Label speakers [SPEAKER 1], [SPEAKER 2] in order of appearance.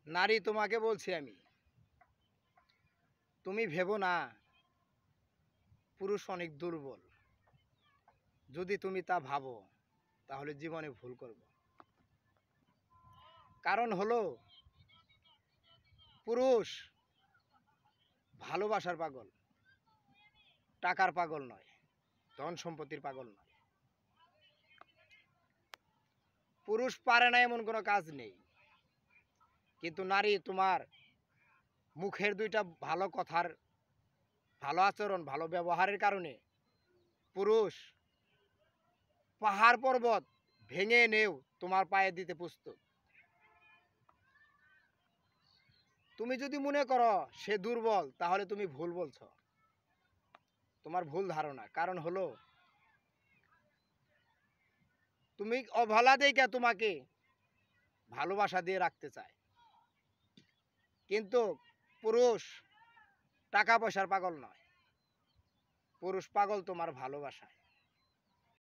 [SPEAKER 1] নারী তোমাকে বলছি আমি, তুমি ভেবো না পুরুষ অনেক দুর্বল। যদি তুমি তা ভাবো তাহলে জীবনে ভুল করবে। কারণ হলো পুরুষ ভালোবাসার পাগল, টাকার পাগল নয়, ধন সম্পত্তির পাগল নয়। পুরুষ পারে না এমন কোনো কাজ নেই, কিন্তু নারী তোমার মুখের দুইটা ভালো কথার, ভালো আচরণ, ভালো ব্যবহারের কারণে পুরুষ পাহাড় পর্বত ভেঙে নেও তোমার পায়ে দিতে প্রস্তুত। তুমি যদি মনে করো সে দুর্বল, তাহলে তুমি ভুল বলছো, তোমার ভুল ধারণা। কারণ হলো তুমি অবহেলা দেখে তোমাকে ভালোবাসা দিয়ে রাখতে চায়, কিন্তু পুরুষ টাকা পয়সার পাগল নয়, পুরুষ পাগল তোমার ভালোবাসায়।